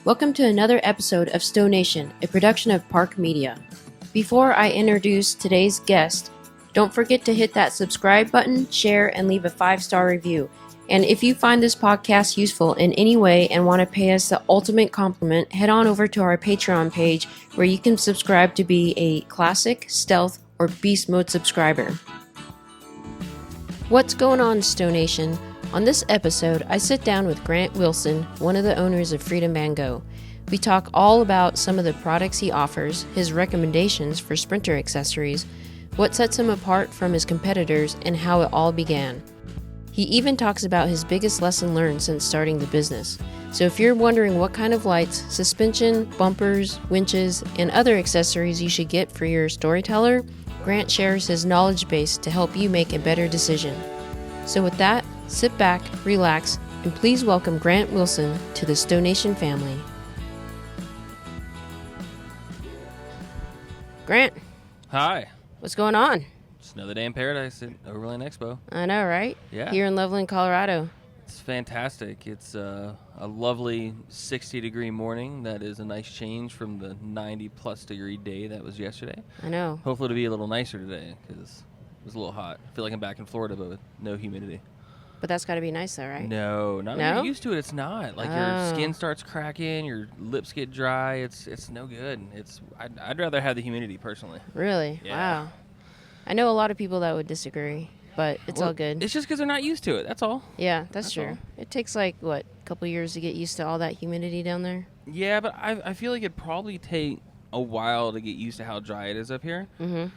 Welcome to another episode of Stow Nation, a production of Park Media. Before I introduce today's guest, don't forget to hit that subscribe button, share, and leave a 5-star review. And if you find this podcast useful in any way and want to pay us the ultimate compliment, head on over to our Patreon page where you can subscribe to be a Classic, Stealth, or Beast Mode subscriber. What's going on, Stow Nation? On this episode, I sit down with Grant Wilson, one of the owners of Freedom Vango. We talk all about some of the products he offers, his recommendations for sprinter accessories, what sets him apart from his competitors, and how it all began. He even talks about his biggest lesson learned since starting the business. So if you're wondering what kind of lights, suspension, bumpers, winches, and other accessories you should get for your Storyteller, Grant shares his knowledge base to help you make a better decision. So with that, sit back, relax, and please welcome Grant Wilson to the Stow Nation family. Grant. Hi. What's going on? Just another day in paradise at Overland Expo. I know, right? Yeah. Here in Loveland, Colorado. It's fantastic. It's a lovely 60-degree morning. That is a nice change from the 90-plus degree day that was yesterday. I know. Hopefully it'll be a little nicer today because it was a little hot. I feel like I'm back in Florida, but with no humidity. But that's got to be nice, though, right? No, not when you're used to it. It's not. Like your skin starts cracking, your lips get dry. It's no good. I'd rather have the humidity personally. Really? Yeah. Wow. I know a lot of people that would disagree, but it's all good. It's just because they're not used to it. That's all. Yeah, that's true. all. It takes a couple years to get used to all that humidity down there? Yeah, but I feel like it'd probably take a while to get used to how dry it is up here. Mm-hmm.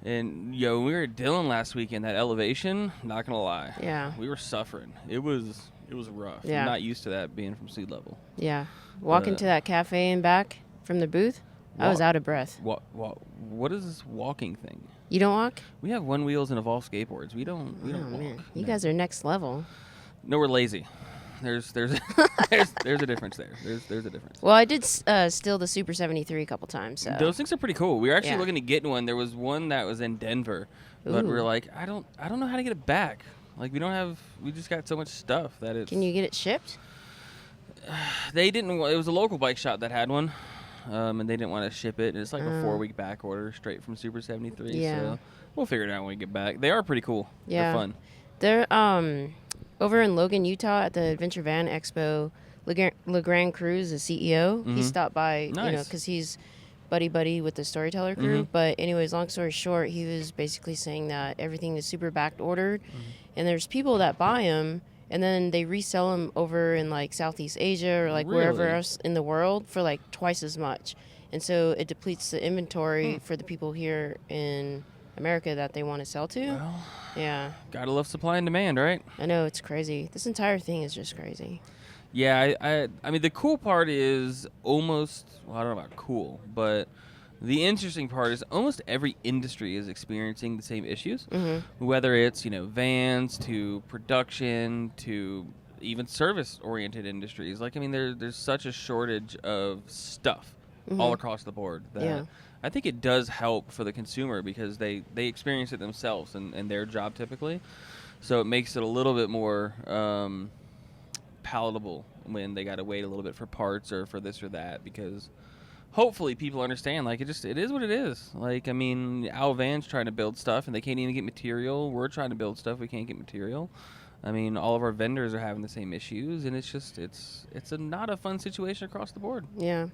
And, when we were at Dillon last weekend, that elevation, not going to lie. Yeah. We were suffering. It was rough. Yeah. I'm not used to that being from sea level. Yeah. Walking to that cafe and back from the booth, I was out of breath. What is this walking thing? You don't walk? We have one wheels and Evolve skateboards. We don't walk. Man. You guys are next level. No, we're lazy. There's a difference there. There's a difference. Well, I did steal the Super 73 a couple times. So. Those things are pretty cool. We were actually looking to get one. There was one that was in Denver, but we were like, I don't know how to get it back. Like we just got so much stuff that it's. Can you get it shipped? They didn't. It was a local bike shop that had one, and they didn't want to ship it. And it's like a 4-week back order straight from Super 73. Yeah. So we'll figure it out when we get back. They are pretty cool. Yeah. They're fun. They're over in Logan, Utah at the Adventure Van Expo. LeGrand Cruz, the CEO, Mm-hmm. He stopped by, Nice. because he's buddy with the Storyteller crew. Mm-hmm. But anyways, long story short, he was basically saying that everything is super back ordered, and there's people that buy them, and then they resell them over in Southeast Asia or wherever Really? else in the world for twice as much, and so it depletes the inventory for the people here in America that they want to sell to. Well, Yeah. gotta love supply and demand, right? I know, it's crazy. This entire thing is just crazy. Yeah, I mean, the cool part is almost, well, I don't know about cool, but the interesting part is almost every industry is experiencing the same issues, whether it's, vans to production to even service-oriented industries. There's such a shortage of stuff all across the board that I think it does help for the consumer because they experience it themselves and their job typically. So it makes it a little bit more palatable when they got to wait a little bit for parts or for this or that, because hopefully people understand it is what it is. Al Van's trying to build stuff and they can't even get material. We're trying to build stuff, we can't get material. All of our vendors are having the same issues, and it's not a fun situation across the board. Yeah.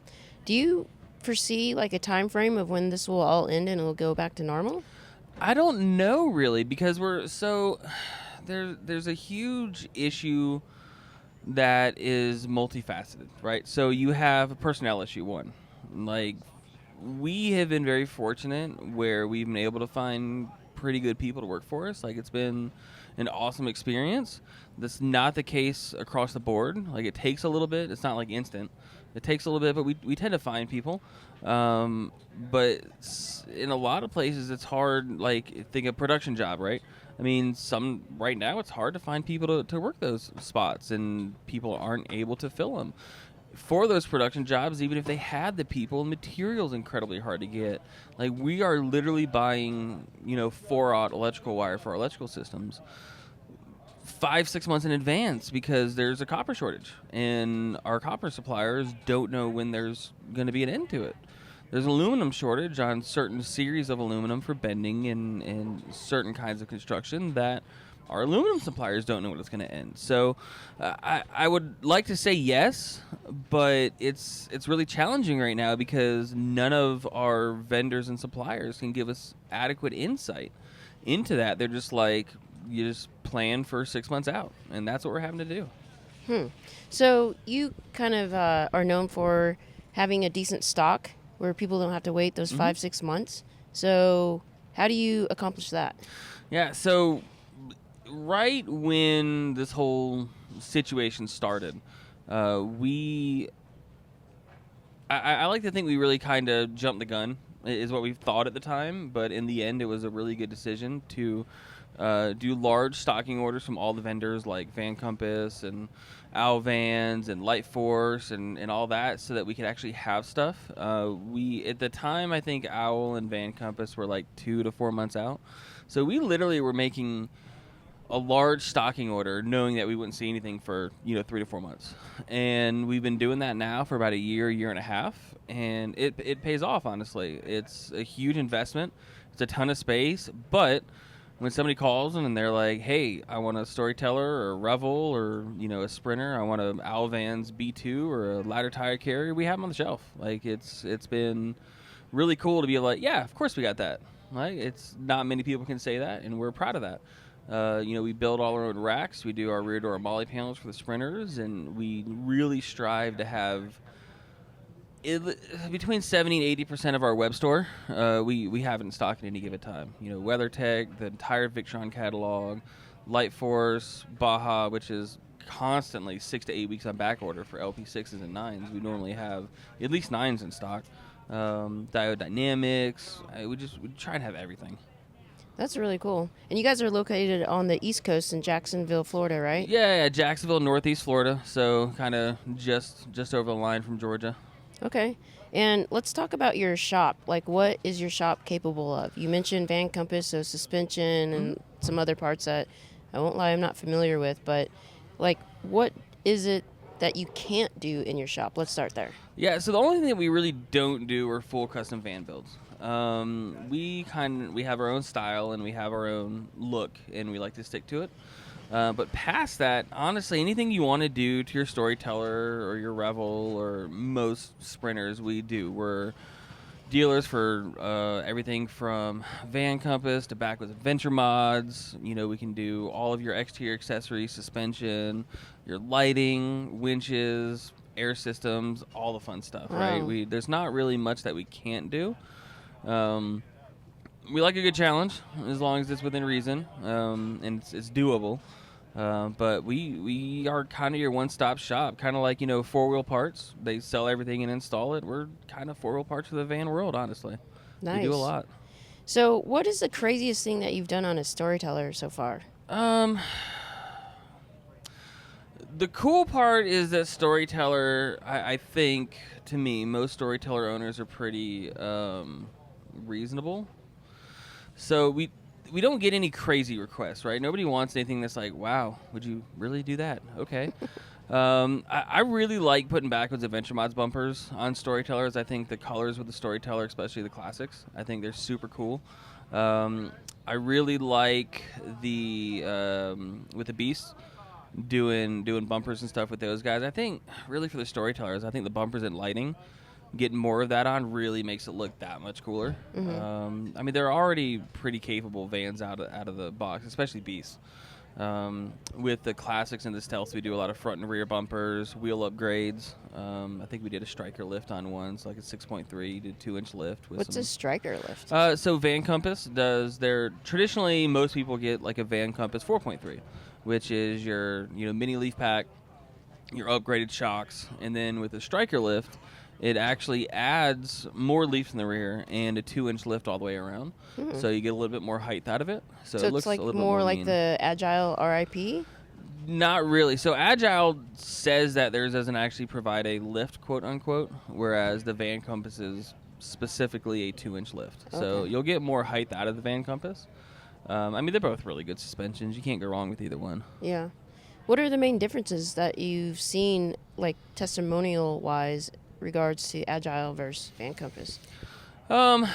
Do you foresee a time frame of when this will all end and it'll go back to normal? I don't know really, because there's a huge issue that is multifaceted, right? So you have a personnel issue, one. We have been very fortunate where we've been able to find pretty good people to work for us. It's been an awesome experience. That's not the case across the board. It takes a little bit. It's not instant. It takes a little bit, but we tend to find people. But in a lot of places, it's hard. Think a production job, right? Right now it's hard to find people to work those spots, and people aren't able to fill them. For those production jobs, even if they had the people, material's incredibly hard to get. We are literally buying, 4-aught electrical wire for our electrical systems 5-6 months in advance because there's a copper shortage, and our copper suppliers don't know when there's going to be an end to it. There's an aluminum shortage on certain series of aluminum for bending and certain kinds of construction that our aluminum suppliers don't know when it's going to end. So I would like to say yes, but it's really challenging right now because none of our vendors and suppliers can give us adequate insight into that. They're just like, you just plan for 6 months out, and that's what we're having to do. So you kind of are known for having a decent stock where people don't have to wait those 5-6 months. So how do you accomplish that? Yeah, so right when this whole situation started, I like to think we really kind of jumped the gun, is what we thought at the time. But in the end, it was a really good decision to do large stocking orders from all the vendors like Van Compass and Owl Vans and Light Force and all that, so that we could actually have stuff. At the time, I think Owl and Van Compass were like 2 to 4 months out. So we literally were making a large stocking order knowing that we wouldn't see anything for 3 to 4 months, and we've been doing that now for about a year and a half, and it pays off. Honestly, it's a huge investment. It's a ton of space, but when somebody calls and they're like, hey, I want a Storyteller or a Revel or a Sprinter, I want a Owl Vans B2 or a ladder tire carrier, we have them on the shelf. Like it's been really cool to be like, yeah, of course we got that. Like, it's not many people can say that, and we're proud of that. We build all our own racks. We do our rear door MOLLE panels for the Sprinters, and we really strive to have between 70 and 80% of our web store. We have it in stock at any given time. WeatherTech, the entire Victron catalog, Light Force, Baja, which is constantly 6 to 8 weeks on back order for LP6s and 9s. We normally have at least 9s in stock. Diode Dynamics. We try and have everything. That's really cool. And you guys are located on the East Coast in Jacksonville, Florida, right? Yeah, Jacksonville, Northeast Florida. So kind of just over the line from Georgia. Okay. And let's talk about your shop. Like, what is your shop capable of? You mentioned Van Compass, so suspension and some other parts that I won't lie, I'm not familiar with. But, like, what is it that you can't do in your shop? Let's start there. Yeah, so the only thing that we really don't do are full custom van builds. We have our own style and we have our own look, and we like to stick to it. But past that, honestly, anything you want to do to your Storyteller or your Revel or most Sprinters, we do. We're dealers for everything from Van Compass to Backwoods Adventure mods. We can do all of your exterior accessories, suspension, your lighting, winches, air systems, all the fun stuff, right? There's not really much that we can't do. We like a good challenge as long as it's within reason, and it's doable. But we are kind of your one-stop shop, kind of like, four-wheel parts. They sell everything and install it. We're kind of four-wheel parts for the van world, honestly. Nice. We do a lot. So what is the craziest thing that you've done on a Storyteller so far? The cool part is that Storyteller, I think, to me, most Storyteller owners are pretty reasonable. So we don't get any crazy requests, right? Nobody wants anything that's like, wow, would you really do that? Okay. I really like putting Backwoods Adventure mods bumpers on Storytellers. I think the colors with the Storyteller, especially the classics, I think they're super cool. I really like with the Beasts, doing bumpers and stuff with those guys. I think really for the Storytellers, I think the bumpers and lighting, getting more of that on really makes it look that much cooler. I mean, they're already pretty capable vans out of the box, especially Beasts. With the classics and the stealths, we do a lot of front and rear bumpers, wheel upgrades. I think we did a striker lift on one, so like a 6.3, did 2-inch lift. What's a striker lift? So Van Compass does traditionally most people get like a Van Compass 4.3, which is your mini leaf pack, your upgraded shocks, and then with the striker lift, it actually adds more leaves in the rear and a 2-inch lift all the way around. So you get a little bit more height out of it. So it looks like a little more bit more like mean. the Agile RIP? Not really. So Agile says that theirs doesn't actually provide a lift, quote unquote, whereas the Van Compass is specifically a 2-inch lift. Okay. So you'll get more height out of the Van Compass. I mean, they're both really good suspensions. You can't go wrong with either one. Yeah. What are the main differences that you've seen, like testimonial-wise, regards to Agile versus Van Compass? Like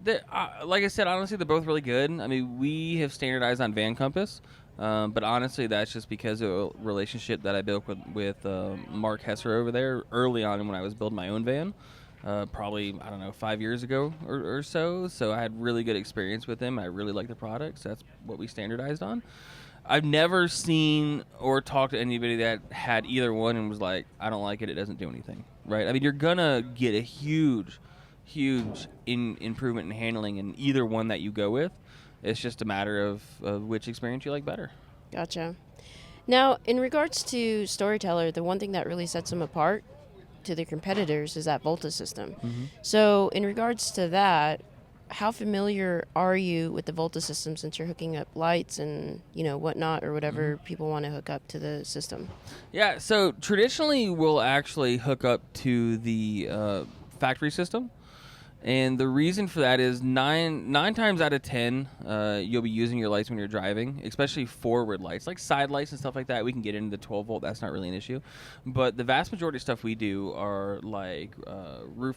I said, honestly, they're both really good. I mean, we have standardized on Van Compass, but honestly, that's just because of a relationship that I built with Mark Hesser over there early on when I was building my own van. Probably, I don't know, 5 years ago or so. So I had really good experience with him. I really like the products. That's what we standardized on. I've never seen or talked to anybody that had either one and was like, I don't like it, it doesn't do anything, right? I mean, you're going to get a huge improvement in handling in either one that you go with. It's just a matter of which experience you like better. Gotcha. Now, in regards to Storyteller, the one thing that really sets them apart to their competitors is that Volta system. Mm-hmm. So in regards to that, how familiar are you with the Volta system since you're hooking up lights and, whatnot or whatever people want to hook up to the system? Yeah, so traditionally we'll actually hook up to the factory system. And the reason for that is nine times out of 10, you'll be using your lights when you're driving, especially forward lights, like side lights and stuff like that. We can get into the 12 volt. That's not really an issue. But the vast majority of stuff we do are like roof,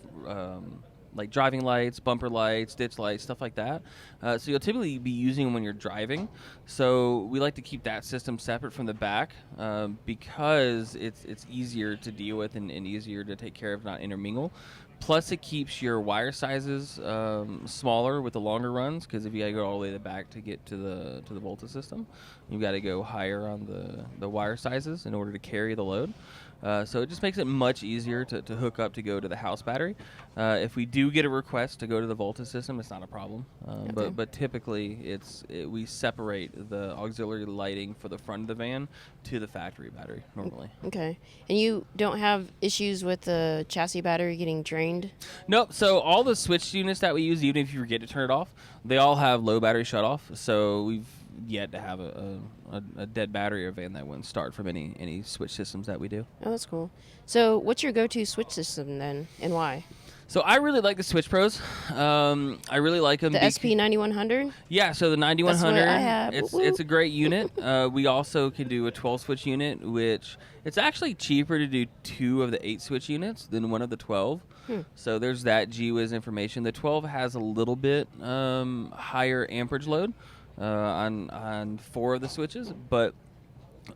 like driving lights, bumper lights, ditch lights, stuff like that. So you'll typically be using them when you're driving. So we like to keep that system separate from the back because it's easier to deal with and easier to take care of, not intermingle. Plus, it keeps your wire sizes smaller with the longer runs, because if you got to go all the way to the back to get to the Volta system, you've got to go higher on the wire sizes in order to carry the load. So it just makes it much easier to hook up to go to the house battery. If we do get a request to go to the Volta system, it's not a problem. Okay. But typically, we separate the auxiliary lighting for the front of the van to the factory battery normally. Okay. And you don't have issues with the chassis battery getting drained? Nope. So all the switch units that we use, even if you forget to turn it off, they all have low battery shutoff. So we've yet to have a dead battery or van that wouldn't start from any switch systems that we do. Oh, that's cool. So what's your go-to switch system then, and why? So I really like the Switch Pros. I really like them. The SP9100? Yeah, so the 9100. That's what I have. It's a great unit. We also can do a 12-switch unit, which it's actually cheaper to do 2 of the 8-switch units than 1 of the 12. So there's that GWiz information. The 12 has a little bit higher amperage load on 4 of the switches, but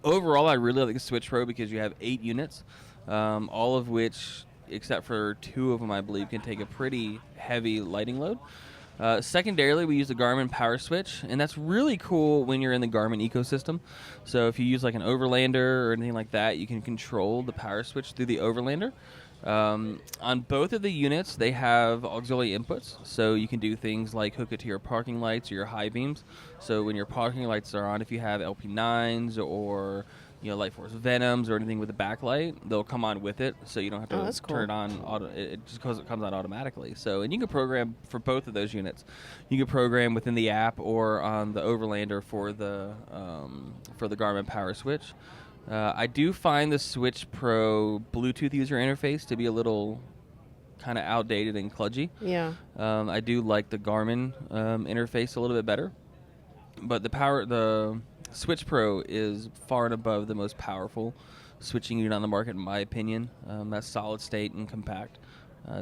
overall I really like the Switch Pro because you have 8 units, all of which, except for 2 of them, I believe, can take a pretty heavy lighting load. Secondarily, we use the Garmin Power Switch, and that's really cool when you're in the Garmin ecosystem. So if you use like an Overlander or anything like that, you can control the power switch through the Overlander. On both of the units, they have auxiliary inputs, so you can do things like hook it to your parking lights or your high beams. So when your parking lights are on, if you have LP9s or Light Force Venoms or anything with a backlight, they'll come on with it, so you don't have to turn it on. It just comes on automatically. So, and you can program for both of those units. You can program within the app or on the Overlander for the Garmin Power Switch. I do find the Switch Pro Bluetooth user interface to be a little kind of outdated and kludgy. Yeah. I do like the Garmin interface a little bit better, but the Switch Pro is far and above the most powerful switching unit on the market, in my opinion. That's solid state and compact.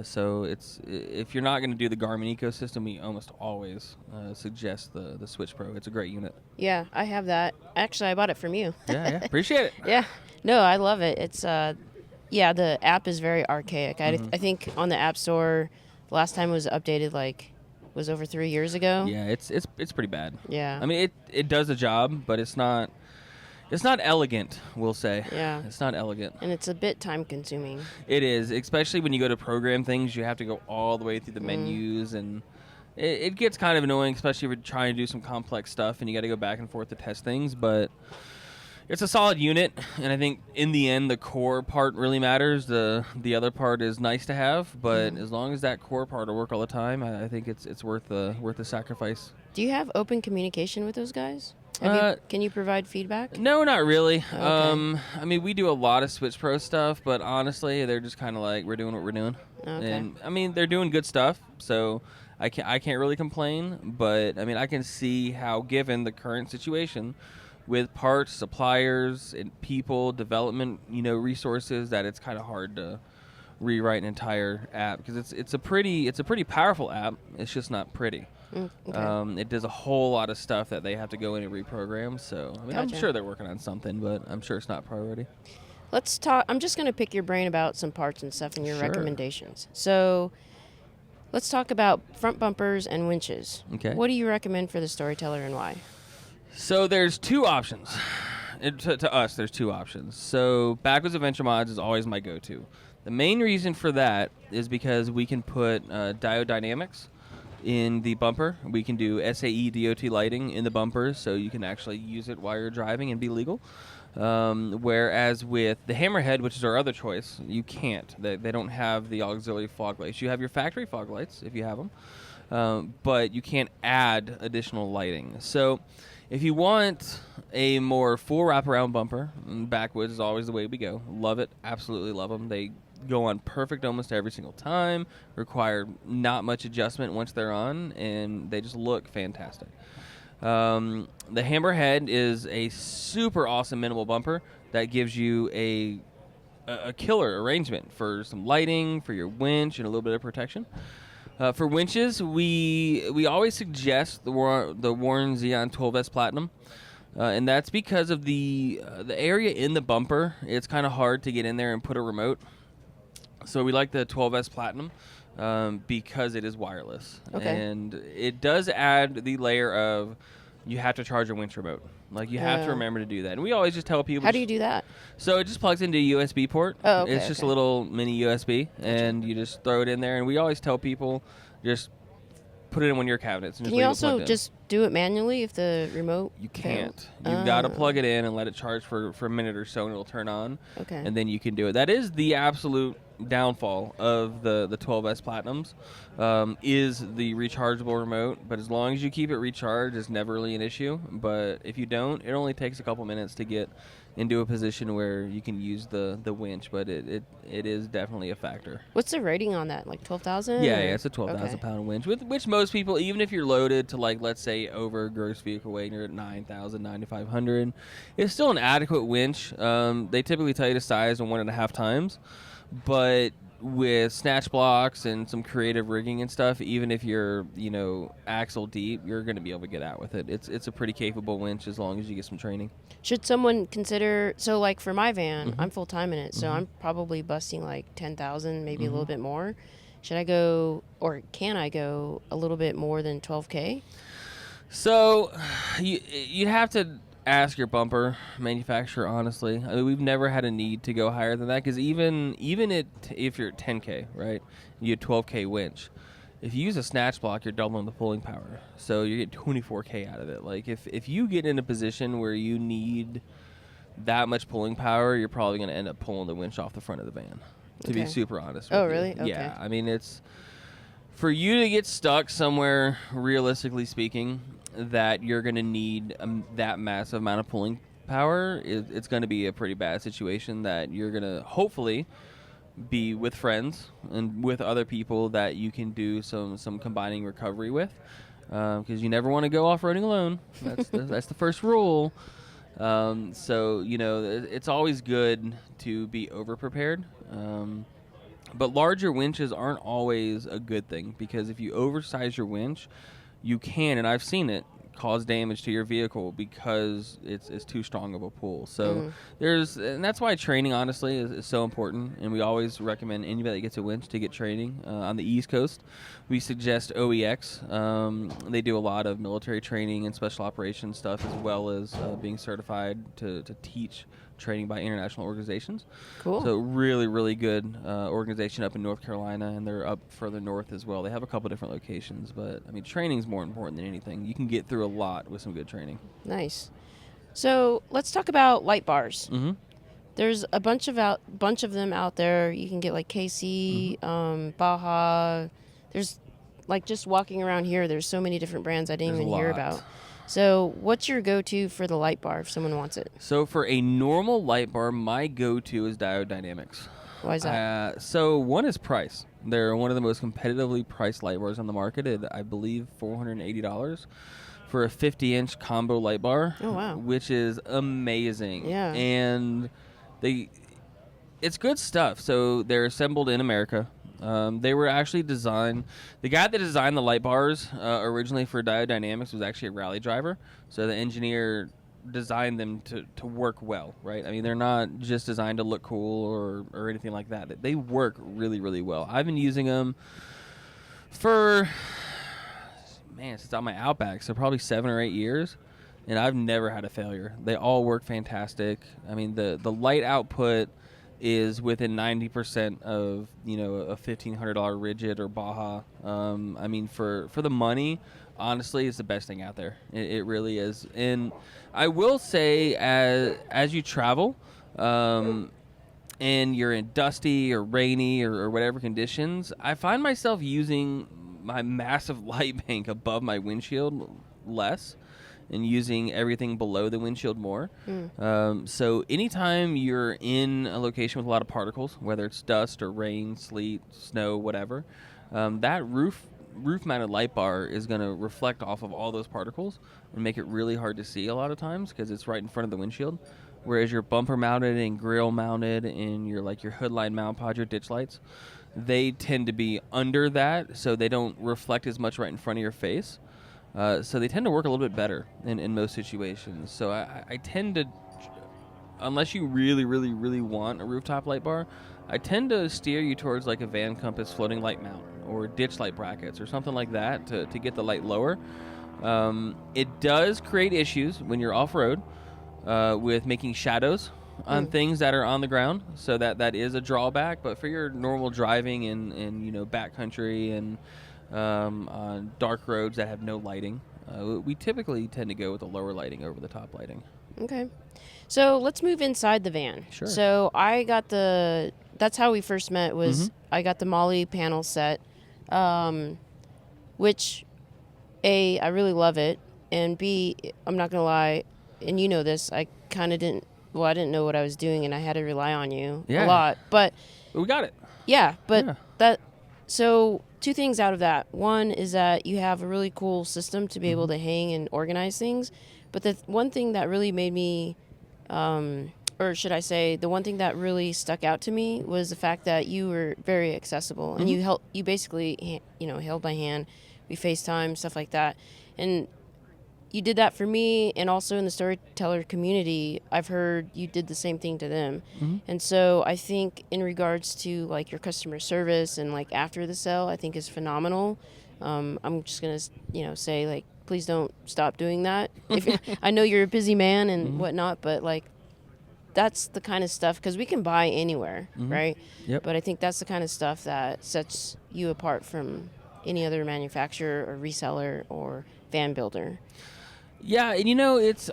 So if you're not going to do the Garmin ecosystem, we almost always suggest the Switch Pro. It's a great unit. Yeah, I have that. Actually, I bought it from you. Yeah, appreciate it. Yeah, no, I love it. It's the app is very archaic. I think on the App Store, the last time it was updated was over 3 years ago. Yeah, it's pretty bad. Yeah. I mean, it does the job, but it's not elegant, we'll say. Yeah. It's not elegant. And it's a bit time consuming. It is, especially when you go to program things. You have to go all the way through the menus, and it gets kind of annoying, especially if you're trying to do some complex stuff and you got to go back and forth to test things. But it's a solid unit, and I think in the end the core part really matters. The other part is nice to have, but as long as that core part will work all the time, I think it's worth the sacrifice. Do you have open communication with those guys? Can you provide feedback? No, not really. Okay. I mean, we do a lot of Switch Pro stuff, but honestly, they're just kind of like, we're doing what we're doing. Okay. And, I mean, they're doing good stuff, so I can't really complain, but I mean, I can see how, given the current situation with parts, suppliers, and people, development, resources, that it's kind of hard to rewrite an entire app, because it's a pretty powerful app. It's just not pretty. Okay. It does a whole lot of stuff that they have to go in and reprogram. So I mean, I'm Gotcha. sure they're working on something, but I'm sure it's not priority. Let's talk. I'm just going to pick your brain about some parts and stuff and your Sure. recommendations. So let's talk about front bumpers and winches. Okay. What do you recommend for the Storyteller and why? So there's two options. To us, there's two options. So Backwards Adventure Mods is always my go-to. The main reason for that is because we can put diode dynamics in the bumper. We can do SAE DOT lighting in the bumpers, so you can actually use it while you're driving and be legal. Whereas with the Hammerhead, which is our other choice, you can't. They don't have the auxiliary fog lights. You have your factory fog lights if you have them, but you can't add additional lighting. So if you want a more full wraparound bumper, Backwoods is always the way we go. Love it. Absolutely love them. They go on perfect almost every single time, require not much adjustment once they're on, and they just look fantastic. The Hammerhead is a super awesome minimal bumper that gives you a killer arrangement for some lighting, for your winch, and a little bit of protection. For winches, we always suggest the Warren Xeon 12S Platinum, and that's because of the area in the bumper. It's kind of hard to get in there and put a remote. So we like the 12S Platinum because it is wireless. Okay. And it does add the layer of you have to charge a winch remote. Like, you have to remember to do that. And we always just tell people... How do you do that? So it just plugs into a USB port. Oh, okay. It's just a little mini USB, and you just throw it in there. And we always tell people, just put it in one of your cabinets. And Can just you leave it plugged also in. just do it manually if the remote You failed? can't. You've got to plug it in and let it charge for a minute or so, and it'll turn on. Okay. And then you can do it. That is the absolute downfall of the 12S Platinums, is the rechargeable remote. But as long as you keep it recharged, it's never really an issue. But if you don't, it only takes a couple minutes to get into a position where you can use the winch. But it is definitely a factor. What's the rating on that? Like 12,000? Yeah, it's a 12,000 Okay. pound winch, with which most people, even if you're loaded to, like, let's say over gross vehicle weight, and you're at 9,000, 9,500, it's still an adequate winch. They typically tell you to size 1.5 times, but with snatch blocks and some creative rigging and stuff, even if you're, axle deep, you're going to be able to get out with it. It's a pretty capable winch as long as you get some training. Should someone consider, so like for my van, Mm-hmm. I'm full time in it, so I'm probably busting like 10,000, maybe a Mm-hmm. little bit more. Should I go, or can I go a little bit more than 12K? So you'd have to ask your bumper manufacturer, honestly. I mean, we've never had a need to go higher than that, because even if you're at 10K, right, you had 12K winch. If you use a snatch block, you're doubling the pulling power, so you get 24K out of it. Like, if you get in a position where you need that much pulling power, you're probably going to end up pulling the winch off the front of the van, to be Okay. super honest Oh, with you. really? Okay. Yeah, I mean, it's for you to get stuck somewhere, realistically speaking, that you're going to need that massive amount of pulling power. It's going to be a pretty bad situation that you're going to hopefully be with friends and with other people that you can do some combining recovery with, because you never want to go off-roading alone. That's the first rule. So, it's always good to be over-prepared. But larger winches aren't always a good thing, because if you oversize your winch, you can, and I've seen it, cause damage to your vehicle because it's too strong of a pull. So and that's why training, honestly, is so important. And we always recommend anybody that gets a winch to get training. On the East Coast, we suggest OEX. They do a lot of military training and special operations stuff, as well as being certified to teach training by international organizations. Cool. So really, really good organization up in North Carolina, and they're up further north as well. They have a couple different locations, but I mean, training's more important than anything. You can get through a lot with some good training. Nice. So let's talk about light bars. Mm-hmm. There's a bunch of them out there. You can get like KC, Baja. There's like, just walking around here, there's so many different brands I didn't There's even a hear lot. about. So what's your go-to for the light bar if someone wants it? So for a normal light bar, my go-to is Diode Dynamics. Why is that? So one is price. They're one of the most competitively priced light bars on the market at, I believe, $480 for a 50-inch combo light bar. Oh, wow. Which is amazing. Yeah. And it's good stuff. So they're assembled in America. They were actually designed. The guy that designed the light bars originally for Diode Dynamics was actually a rally driver. So the engineer designed them to work well, right? I mean, they're not just designed to look cool or anything like that. They work really, really well. I've been using them for, since on my Outback, so probably 7 or 8 years, and I've never had a failure. They all work fantastic. I mean, the light output is within 90% of, you know, a $1,500 Rigid or Baja. I mean, for the money, honestly, it's the best thing out there. It really is. And I will say, as you travel, and you're in dusty or rainy or whatever conditions, I find myself using my massive light bank above my windshield less and using everything below the windshield more. So anytime you're in a location with a lot of particles, whether it's dust or rain, sleet, snow, whatever, that roof-mounted light bar is going to reflect off of all those particles and make it really hard to see a lot of times because it's right in front of the windshield. Whereas your bumper mounted and grill mounted and your hood line mount pod, your ditch lights, they tend to be under that, so they don't reflect as much right in front of your face. So they tend to work a little bit better in most situations. So I tend to, unless you really, really, really want a rooftop light bar, I tend to steer you towards like a Van Compass floating light mount or ditch light brackets or something like that to get the light lower. It does create issues when you're off-road with making shadows on things that are on the ground, so that is a drawback. But for your normal driving in you know, backcountry and on dark roads that have no lighting, we typically tend to go with the lower lighting over the top lighting. Okay. So let's move inside the van. Sure. So I got that's how we first met was I got the Molly panel set, which A, I really love it, and B, I'm not going to lie, and you know this, I didn't know what I was doing, and I had to rely on you a lot. But we got it. Yeah, but so two things out of that. One is that you have a really cool system to be able to hang and organize things. But the one thing that really made me, or should I say, the one thing that really stuck out to me was the fact that you were very accessible, and you basically, held my hand. We FaceTime, stuff like that, and you did that for me, and also in the Storyteller community, I've heard you did the same thing to them. And so I think in regards to like your customer service and like after the sale, I think is phenomenal. I'm just gonna say like, please don't stop doing that. I know you're a busy man and whatnot, but like that's the kind of stuff, because we can buy anywhere, right? Yep. But I think that's the kind of stuff that sets you apart from any other manufacturer or reseller or van builder. Yeah, and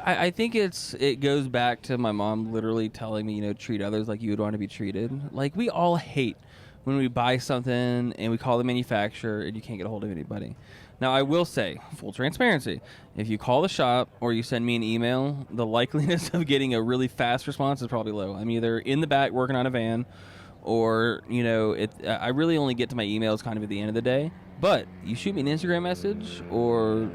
I think it goes back to my mom literally telling me, treat others like you would want to be treated. Like, we all hate when we buy something and we call the manufacturer and you can't get a hold of anybody. Now, I will say, full transparency, if you call the shop or you send me an email, the likeliness of getting a really fast response is probably low. I'm either in the back working on a van, or, I really only get to my emails kind of at the end of the day. But you shoot me an Instagram message or,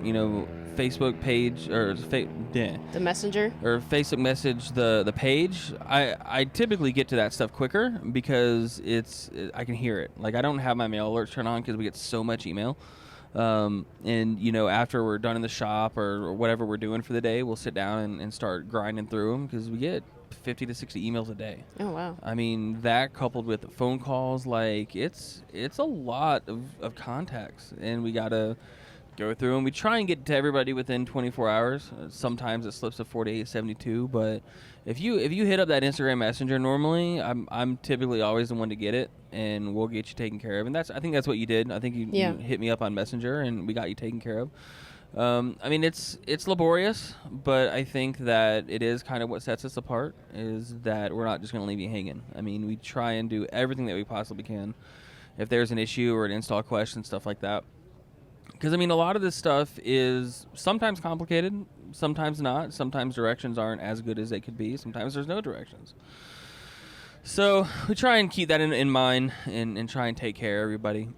Facebook page or the messenger or Facebook message the page, I typically get to that stuff quicker because I can hear it. Like, I don't have my mail alerts turned on because we get so much email. And after we're done in the shop or whatever we're doing for the day, we'll sit down and start grinding through them because we get 50 to 60 emails a day. Oh, wow. I mean, that coupled with phone calls, like it's a lot of contacts, and we got to go through them. We try and get to everybody within 24 hours. Sometimes it slips to 48, 72, but if you hit up that Instagram Messenger normally, I'm typically always the one to get it, and we'll get you taken care of. And I think that's what you did. I think you hit me up on Messenger, and we got you taken care of. I mean, it's laborious, but I think that it is kind of what sets us apart, is that we're not just going to leave you hanging. I mean, we try and do everything that we possibly can. If there's an issue or an install question, stuff like that. Because, I mean, a lot of this stuff is sometimes complicated, sometimes not. Sometimes directions aren't as good as they could be. Sometimes there's no directions. So we try and keep that in mind and try and take care of everybody.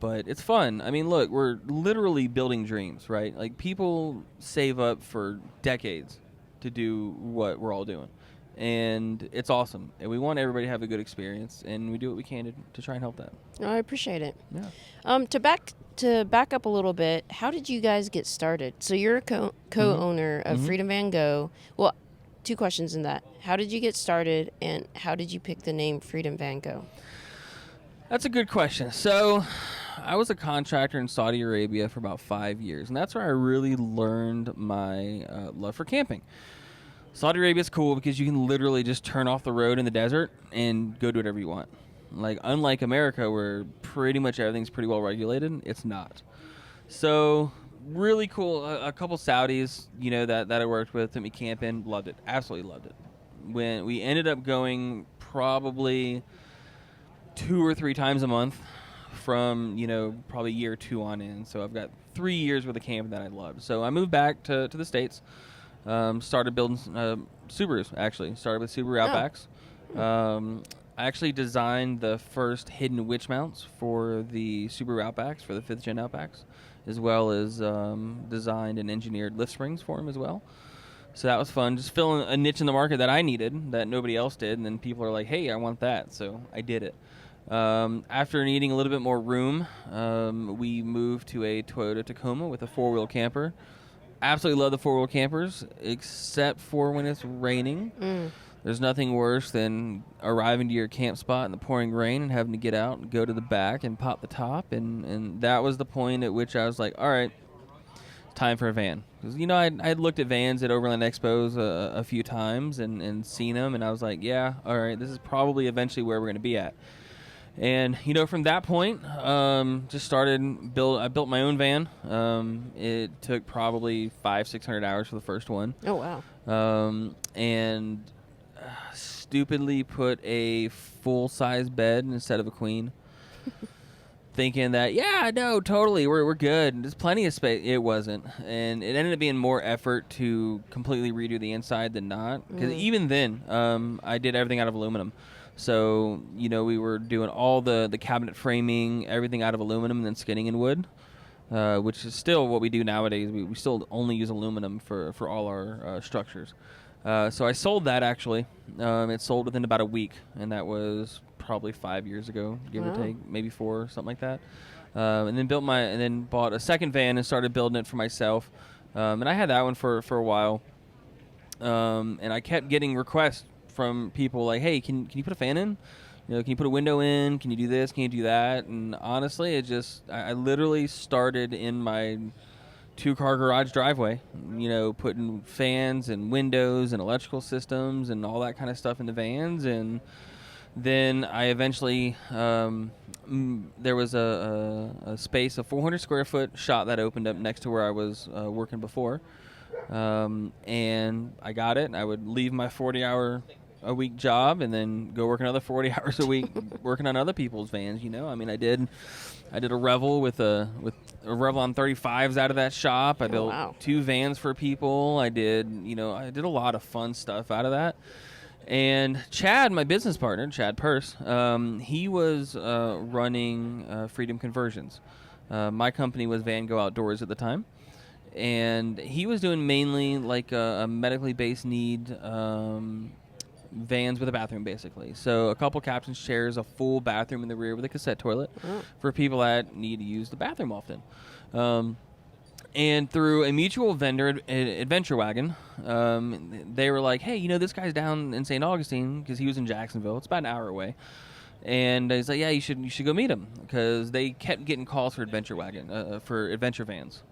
But it's fun. I mean, look, we're literally building dreams, right? Like, people save up for decades to do what we're all doing. And it's awesome. And we want everybody to have a good experience, and we do what we can to try and help that. Oh, I appreciate it. Yeah. To back up a little bit, how did you guys get started? So you're a co-owner of Freedom Vango. Well, two questions in that. How did you get started, and how did you pick the name Freedom Vango? That's a good question. So I was a contractor in Saudi Arabia for about 5 years, and that's where I really learned my love for camping. Saudi Arabia is cool because you can literally just turn off the road in the desert and go do whatever you want. Like, unlike America, where pretty much everything's pretty well regulated, it's not. So really cool. A couple Saudis, that I worked with, took me camping, loved it, absolutely loved it. When we ended up going probably 2 or 3 times a month from, probably year 2 on in. So I've got 3 years worth of camping that I loved. So I moved back to the States, started building Subarus, actually. Started with Subaru Outbacks. I actually designed the first hidden winch mounts for the Subaru Outbacks, for the 5th Gen Outbacks, as well as designed and engineered lift springs for them as well. So that was fun, just filling a niche in the market that I needed, that nobody else did, and then people are like, hey, I want that, so I did it. After needing a little bit more room, we moved to a Toyota Tacoma with a 4-wheel camper. Absolutely love the 4-wheel campers, except for when it's raining. There's nothing worse than arriving to your camp spot in the pouring rain and having to get out and go to the back and pop the top. And that was the point at which I was like, all right, it's time for a van. Because, I'd looked at vans at Overland Expos a few times and seen them. And I was like, yeah, all right, this is probably eventually where we're going to be at. And, from that point, just started, I built my own van. It took probably 500-600 hours for the first one. Oh, wow. And stupidly put a full-size bed instead of a queen. Thinking that, yeah, no, totally, we're good. There's plenty of space. It wasn't. And it ended up being more effort to completely redo the inside than not. Because even then, I did everything out of aluminum. So, we were doing all the cabinet framing, everything out of aluminum, and then skinning in wood, which is still what we do nowadays. We still only use aluminum for all our structures. So I sold that, actually. It sold within about a week, and that was probably 5 years ago, give or take, maybe 4, something like that. And then bought a second van and started building it for myself. And I had that one for a while. And I kept getting requests from people like, hey, can you put a fan in? Can you put a window in? Can you do this? Can you do that? And honestly, I literally started in my 2-car garage driveway, putting fans and windows and electrical systems and all that kind of stuff in the vans. And then I eventually, there was a space, a 400 square foot shop that opened up next to where I was working before. And I got it, and I would leave my 40-hour-a-week job and then go work another 40 hours a week working on other people's vans. I mean, I did a Revel with a Revlon 35s out of that shop. I built 2 vans for people. I did a lot of fun stuff out of that. And Chad, my business partner, Chad Purse, he was running Freedom Conversions. My company was Vango Outdoors at the time. And he was doing mainly like a medically based need vans with a bathroom, basically. So a couple captain's chairs, a full bathroom in the rear with a cassette toilet for people that need to use the bathroom often. And through a mutual vendor, Adventure Wagon, they were like, hey, this guy's down in St. Augustine, because he was in Jacksonville. It's about an hour away. And he's like, yeah, you should go meet him, because they kept getting calls for Adventure Wagon, for adventure vans.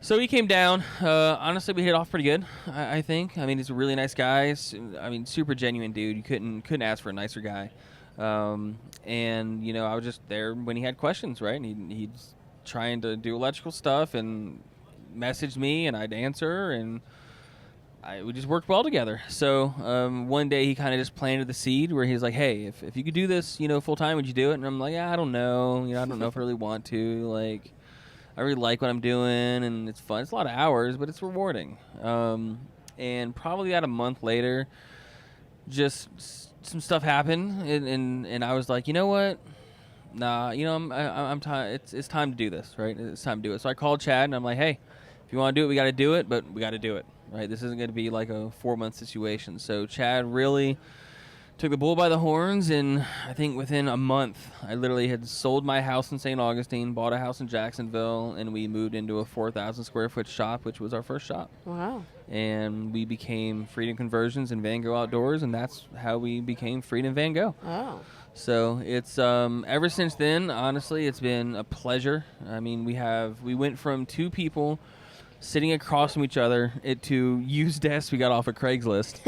So he came down. Honestly, we hit off pretty good, I think. I mean, he's a really nice guy. I mean, super genuine dude. You couldn't ask for a nicer guy. And, I was just there when he had questions, right? And he's trying to do electrical stuff and messaged me, and I'd answer, and we just worked well together. So one day he kind of just planted the seed where he's like, hey, if you could do this, full time, would you do it? And I'm like, yeah, I don't know. I don't know if I really want to. Like, I really like what I'm doing, and it's fun. It's a lot of hours, but it's rewarding. And probably about a month later, some stuff happened, and I was like, you know what? Nah, I'm tired. It's time to do this, right? It's time to do it. So I called Chad, and I'm like, hey, if you want to do it, we got to do it, but we got to do it, right? This isn't going to be like a 4-month situation. So Chad really took the bull by the horns, and I think within a month, I literally had sold my house in St. Augustine, bought a house in Jacksonville, and we moved into a 4,000 square foot shop, which was our first shop. Wow. And we became Freedom Conversions and Vango Outdoors, and that's how we became Freedom Vango. Oh. So it's ever since then, honestly, it's been a pleasure. I mean, we went from 2 people sitting across from each other to used desks we got off of Craigslist,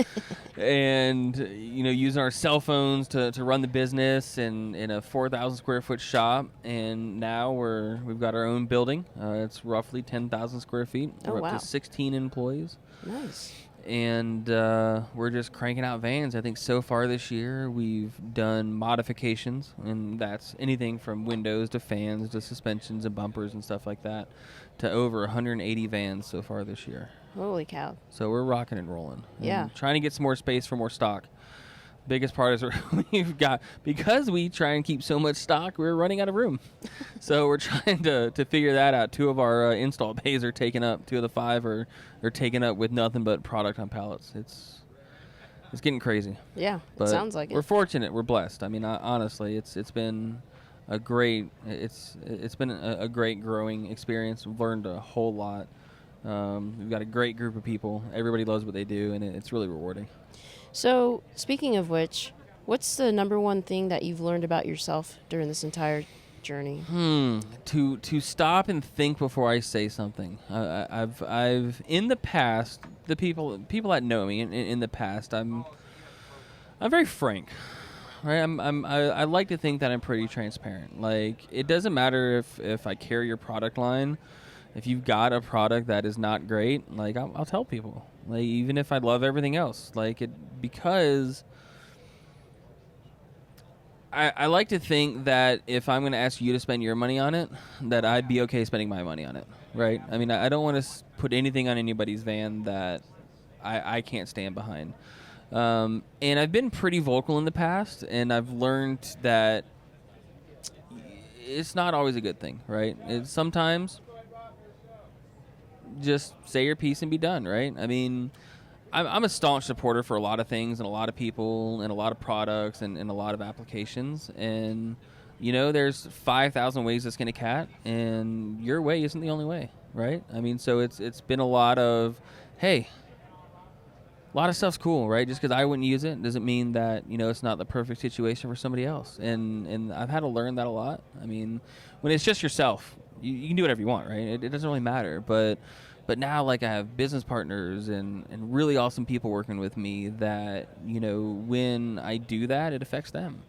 and using our cell phones to run the business in a 4,000 square foot shop. And now we've got our own building. It's roughly 10,000 square feet. We're up to 16 employees. Nice. And we're just cranking out vans. I think so far this year we've done modifications, and that's anything from windows to fans to suspensions and bumpers and stuff like that, to over 180 vans so far this year. Holy cow. So we're rocking and rolling. Yeah. And trying to get some more space for more stock. Biggest part is we've got, because we try and keep so much stock, we're running out of room. So we're trying to figure that out. 2 of our install bays are taken up. 2 of the 5 are taken up with nothing but product on pallets. It's getting crazy. Yeah, but it sounds like it. We're fortunate. We're blessed. I mean, honestly, it's been a great a great growing experience. We've learned a whole lot. We've got a great group of people. Everybody loves what they do, and it's really rewarding. So, speaking of which, what's the number one thing that you've learned about yourself during this entire journey? To stop and think before I say something. I've in the past, the people that know me in the past, I'm very frank, right? I like to think that I'm pretty transparent. Like, it doesn't matter if I carry your product line. If you've got a product that is not great, like, I'll tell people. Like, even if I love everything else, because I like to think that if I'm going to ask you to spend your money on it, that I'd be okay spending my money on it, right? I mean, I don't want to put anything on anybody's van that I can't stand behind. And I've been pretty vocal in the past, and I've learned that it's not always a good thing, right? Sometimes just say your piece and be done, right? I mean, I'm a staunch supporter for a lot of things and a lot of people and a lot of products and a lot of applications. And, there's 5,000 ways to skin a cat, and your way isn't the only way, right? I mean, so it's been a lot of, hey, a lot of stuff's cool, right? Just because I wouldn't use it doesn't mean that, it's not the perfect situation for somebody else. And I've had to learn that a lot. I mean, when it's just yourself, you can do whatever you want, right? It doesn't really matter. But now, like, I have business partners and really awesome people working with me that, when I do that, it affects them.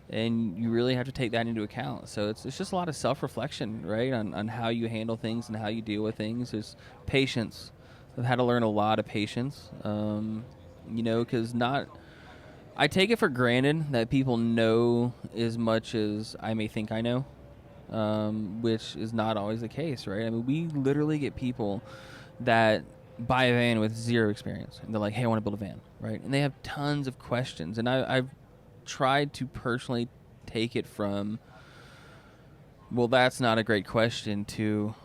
And you really have to take that into account. So it's just a lot of self-reflection, right, on how you handle things and how you deal with things. There's patience. I've had to learn a lot of patience, because I take it for granted that people know as much as I may think I know. Which is not always the case, right? I mean, we literally get people that buy a van with 0 experience, and they're like, hey, I want to build a van, right? And they have tons of questions, and I've tried to personally take it from, well, that's not a great question, to,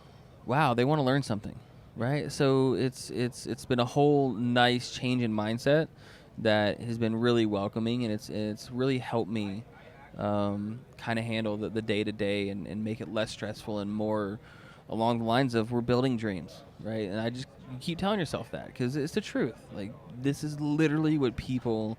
wow, they want to learn something, right? So it's been a whole nice change in mindset that has been really welcoming, and it's really helped me kind of handle the day-to-day and make it less stressful and more along the lines of, we're building dreams, right? And you keep telling yourself that, because it's the truth. Like, this is literally what people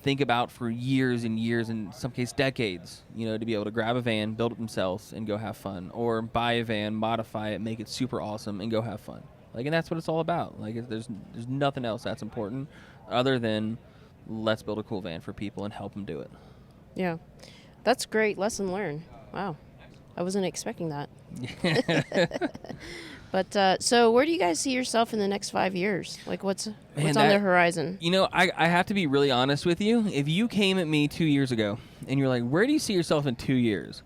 think about for years and years, in some case decades, to be able to grab a van, build it themselves, and go have fun. Or buy a van, modify it, make it super awesome, and go have fun. Like, and that's what it's all about. Like, there's nothing else that's important other than, let's build a cool van for people and help them do it. Yeah. That's great. Lesson learned. Wow. I wasn't expecting that. But so where do you guys see yourself in the next 5 years? Like, what's on the horizon? I have to be really honest with you. If you came at me 2 years ago and you're like, where do you see yourself in 2 years?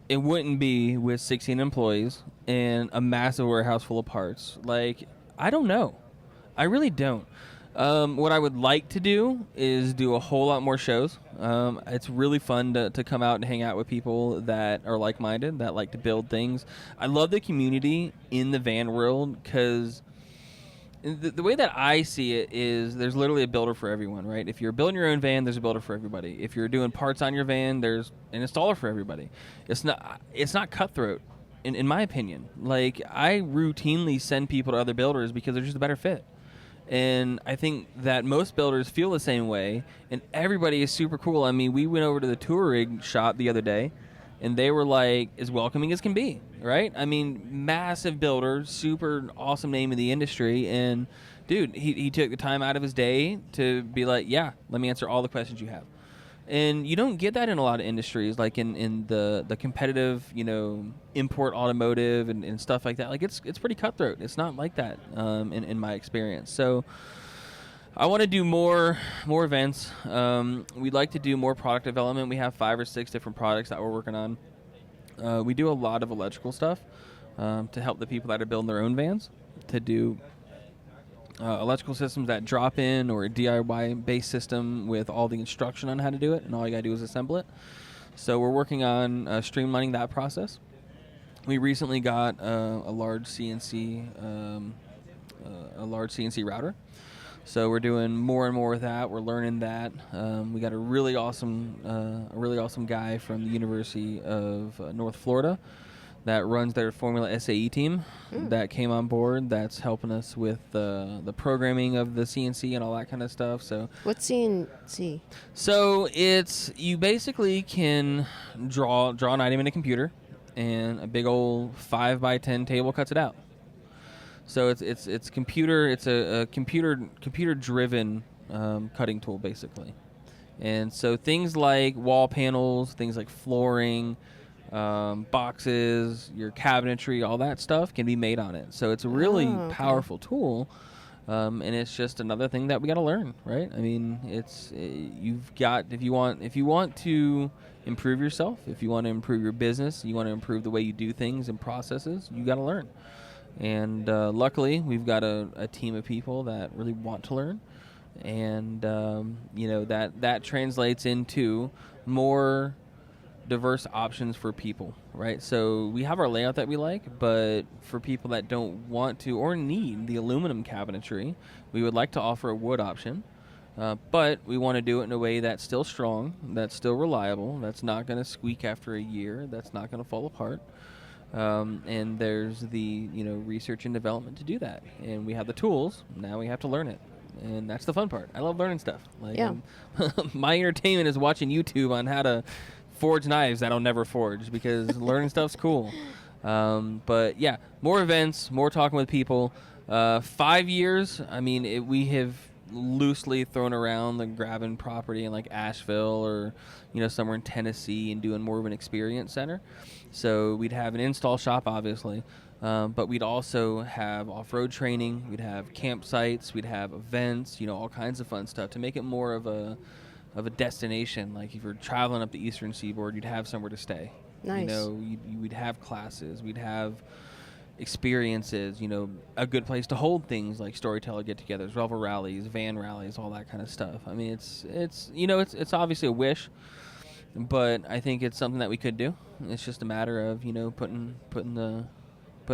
It wouldn't be with 16 employees and a massive warehouse full of parts. Like, I don't know. I really don't. What I would like to do is do a whole lot more shows. It's really fun to come out and hang out with people that are like-minded, that like to build things. I love the community in the van world because the way that I see it is there's literally a builder for everyone, right? If you're building your own van, there's a builder for everybody. If you're doing parts on your van, there's an installer for everybody. It's not cutthroat, in my opinion. Like, I routinely send people to other builders because they're just a better fit. And I think that most builders feel the same way, and everybody is super cool. I mean, we went over to the tour rig shop the other day, and they were like as welcoming as can be, right? I mean, massive builder, super awesome name in the industry, and dude, he took the time out of his day to be like, yeah, let me answer all the questions you have. And you don't get that in a lot of industries, like in the competitive, import automotive and stuff like that. Like, it's pretty cutthroat. It's not like that in my experience. So I want to do more events. We'd like to do more product development. We have 5 or 6 different products that we're working on. We do a lot of electrical stuff to help the people that are building their own vans to do electrical systems that drop in, or a DIY-based system with all the instruction on how to do it, and all you got to do is assemble it. So we're working on streamlining that process. We recently got a large CNC router. So we're doing more and more with that. We're learning that. We got a really awesome guy from the University of North Florida that runs their Formula SAE team that came on board. That's helping us with the programming of the CNC and all that kind of stuff. So What's CNC? So you basically can draw an item in a computer, and a big old 5x10 table cuts it out. So it's a computer driven cutting tool basically. And so things like wall panels, things like flooring, boxes, your cabinetry, all that stuff can be made on it. So it's a really powerful tool, and it's just another thing that we got to learn, right? I mean, if you want to improve yourself, if you want to improve your business, you want to improve the way you do things and processes, you got to learn. And luckily, we've got a team of people that really want to learn, and that translates into more diverse options for people, right? So we have our layout that we like, but for people that don't want to or need the aluminum cabinetry, we would like to offer a wood option, but we want to do it in a way that's still strong, that's still reliable, that's not going to squeak after a year, that's not going to fall apart. And there's the research and development to do that, and we have the tools. Now we have to learn it, and that's the fun part. I love learning stuff. Like, yeah. My entertainment is watching YouTube on how to forge knives that I'll never forge, because learning stuff's cool. But yeah, more events, more talking with people. 5 years. I mean, we have loosely thrown around the grabbing property in like Asheville or somewhere in Tennessee and doing more of an experience center. So we'd have an install shop, obviously, but we'd also have off-road training. We'd have campsites. We'd have events. All kinds of fun stuff to make it more of a destination. Like if you're traveling up the Eastern Seaboard, you'd have somewhere to stay. Nice. We'd have classes. We'd have experiences, a good place to hold things like Storyteller get-togethers, Revel rallies, van rallies, all that kind of stuff. I mean, it's obviously a wish, but I think it's something that we could do. It's just a matter of putting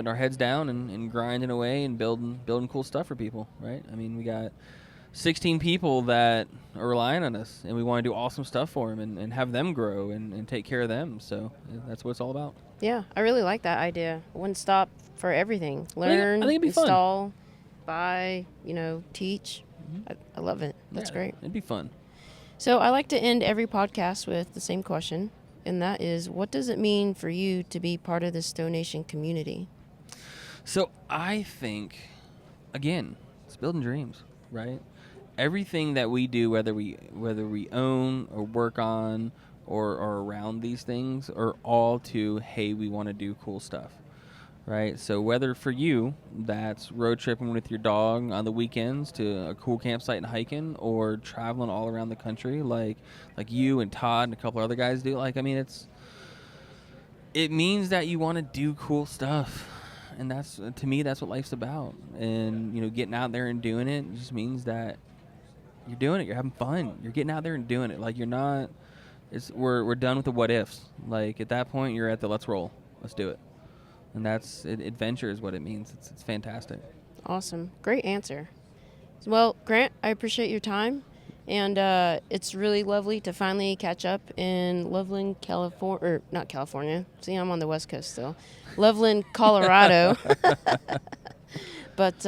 our heads down and grinding away and building cool stuff for people, right? I mean, we got 16 people that are relying on us, and we want to do awesome stuff for them and have them grow and take care of them. So that's what it's all about. Yeah, I really like that idea. One stop for everything. Learn, I think it'd be install, buy, teach. Mm-hmm. I love it. That's great. It'd be fun. So I like to end every podcast with the same question, and that is, what does it mean for you to be part of the Stow Nation community? So I think, again, it's building dreams, right? Everything that we do, whether we own or work on or are around these things, are all to, hey, we want to do cool stuff, right? So whether for you, that's road tripping with your dog on the weekends to a cool campsite and hiking, or traveling all around the country like you and Todd and a couple other guys do. Like, I mean, it means that you want to do cool stuff. And to me, that's what life's about. And, getting out there and doing it just means that You're doing it. You're having fun. You're getting out there and doing it. Like, you're not. We're done with the what ifs. Like, at that point, you're at the let's roll. Let's do it. And that's adventure is what it means. It's fantastic. Awesome. Great answer. Well, Grant, I appreciate your time. And it's really lovely to finally catch up in Loveland, California. Or not California. See, I'm on the West Coast still. Loveland, Colorado. But,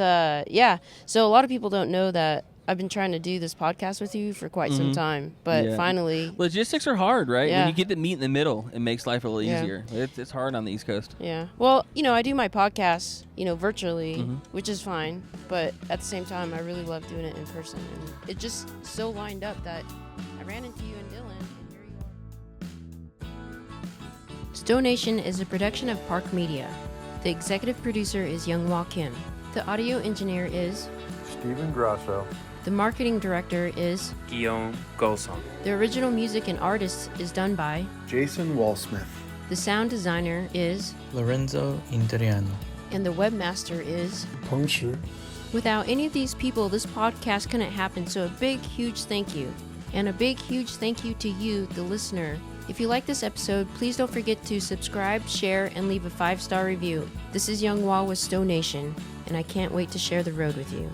yeah. So a lot of people don't know that I've been trying to do this podcast with you for quite some time. But finally. Logistics are hard, right? Yeah. When you get to meet in the middle, it makes life a little easier. It's hard on the East Coast. Yeah. Well, I do my podcast, virtually, which is fine. But at the same time, I really love doing it in person. And it just so lined up that I ran into you and Dylan, and here you are. Stonation is a production of Park Media. The executive producer is Younghwa Kim. The audio engineer is Stephen Grasso. The marketing director is Guillaume Golsong. The original music and artist is done by Jason Walsmith. The sound designer is Lorenzo Interiano. And the webmaster is Puncture. Without any of these people, this podcast couldn't happen, so a big, huge thank you. And a big, huge thank you to you, the listener. If you like this episode, please don't forget to subscribe, share, and leave a 5-star review. This is Younghwa with Stonation, and I can't wait to share the road with you.